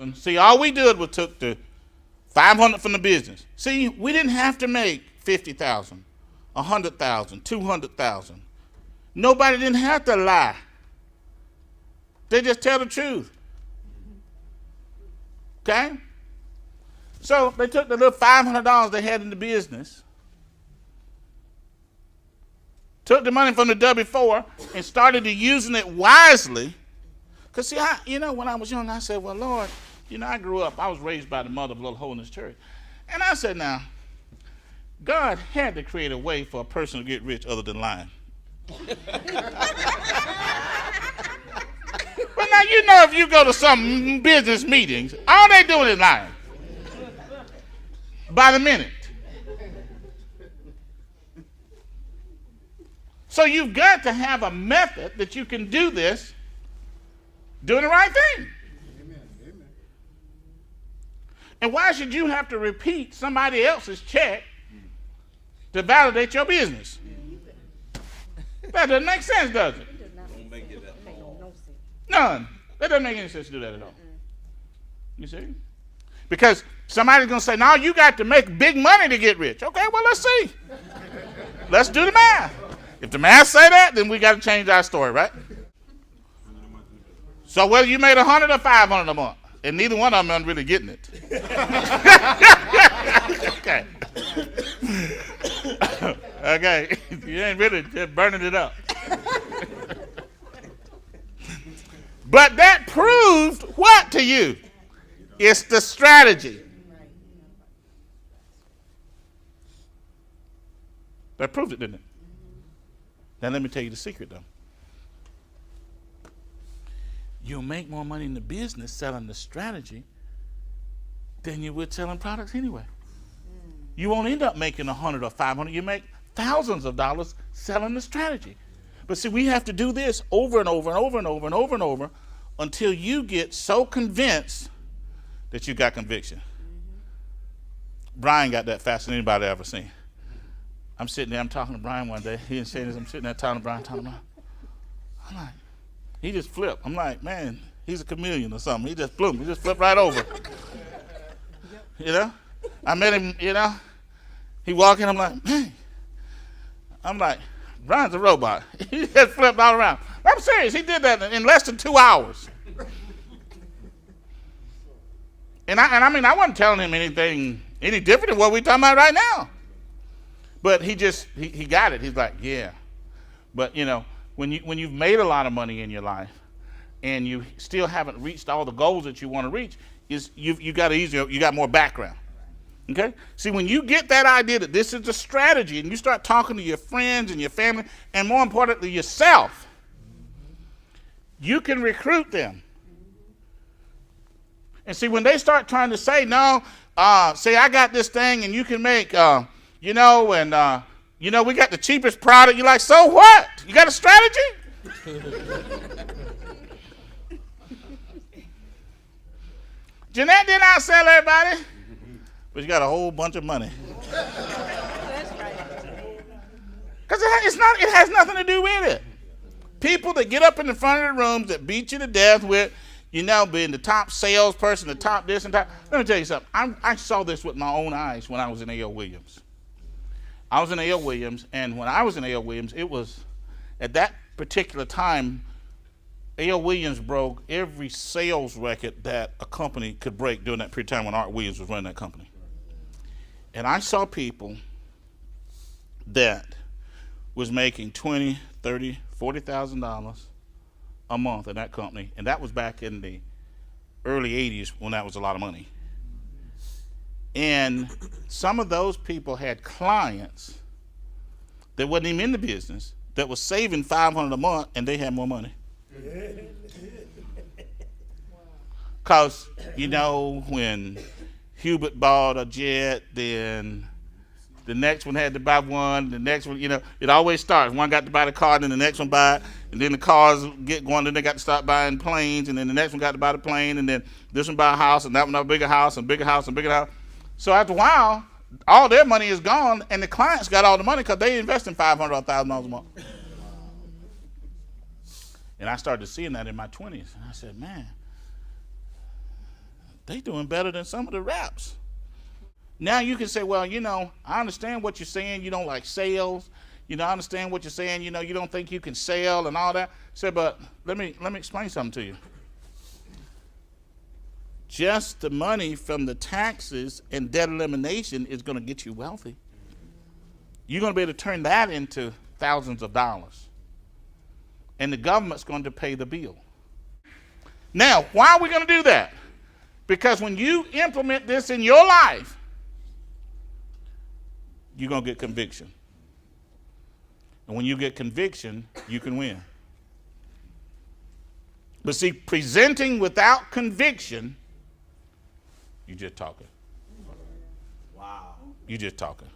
something. See, all we did was took the $500 from the business. See, we didn't have to make $50,000, $100,000, $200,000. Nobody didn't have to lie. They just tell the truth. Okay? So they took the little $500 they had in the business, took the money from the W-4 and started using it wisely. Because, see, when I was young, I said, well, Lord, I grew up, I was raised by the mother of Little Holiness Church. And I said, now, God had to create a way for a person to get rich other than lying. But now, if you go to some business meetings, all they doing is lying. By the minute. So you've got to have a method that you can do this doing the right thing. Amen. Amen. And why should you have to repeat somebody else's check to validate your business? That doesn't make sense, does it? None. That doesn't make any sense to do that at all. You see? Because somebody's going to say, no, you got to make big money to get rich. Okay, well, let's see. Let's do the math. If the math say that, then we got to change our story, right? So whether you made $100 or $500 a month, and neither one of them are really getting it. Okay. Okay. You ain't really just burning it up. But that proved what to you? It's the strategy. That proved it, didn't it? Now let me tell you the secret, though. You'll make more money in the business selling the strategy than you would selling products anyway. You won't end up making $100 or $500. You make thousands of dollars selling the strategy. But see, we have to do this over and over and over and over and over and over until you get so convinced that you got conviction. Brian got that faster than anybody ever seen. I'm sitting there, I'm talking to Brian one day. He didn't say this. I'm sitting there talking to Brian. I'm like, he just flipped. I'm like, man, he's a chameleon or something. He just flew. He just flipped right over. I met him, he walked in. I'm like, man. I'm like, Brian's a robot. He just flipped all around. I'm serious. He did that in less than 2 hours. And I wasn't telling him anything any different than what we're talking about right now. But he got it. He's like, yeah. But when you've made a lot of money in your life and you still haven't reached all the goals that you want to reach, you got more background. Okay? See, when you get that idea that this is a strategy and you start talking to your friends and your family and more importantly yourself, you can recruit them. And see, when they start trying to say, no, say I got this thing and you can make, we got the cheapest product. You're like, so what? You got a strategy? Jeanette didn't outsell everybody, but you got a whole bunch of money. That's right. Because it has nothing to do with it. People that get up in the front of the rooms that beat you to death with, being the top salesperson, the top this and that. Let me tell you something. I saw this with my own eyes when I was in A.L. Williams. I was in A.L. Williams, and when I was in A.L. Williams, it was at that particular time, A.L. Williams broke every sales record that a company could break during that period of time when Art Williams was running that company. And I saw people that was making $20,000, $30,000, $40,000 a month in that company, and that was back in the early 80s when that was a lot of money. And some of those people had clients that wasn't even in the business that was saving $500 a month, and they had more money. Because, when Hubert bought a jet, then the next one had to buy one, the next one, it always starts. One got to buy the car, then the next one buy it, and then the cars get going, then they got to start buying planes, and then the next one got to buy the plane, and then this one buy a house, and that one a bigger house, and bigger house, and bigger house. So after a while, all their money is gone, and the clients got all the money because they invest in $500 or $1,000 a month. And I started seeing that in my 20s, and I said, man, they doing better than some of the reps. Now you can say, well, you know, I understand what you're saying. You don't like sales. You know, I understand what you're saying. You know, you don't think you can sell and all that. Say, but let me explain something to you. Just the money from the taxes and debt elimination is going to get you wealthy. You're going to be able to turn that into thousands of dollars. And the government's going to pay the bill. Now, why are we going to do that? Because when you implement this in your life, you're going to get conviction. And when you get conviction, you can win. But see, presenting without conviction, you're just talking. Wow. You're just talking.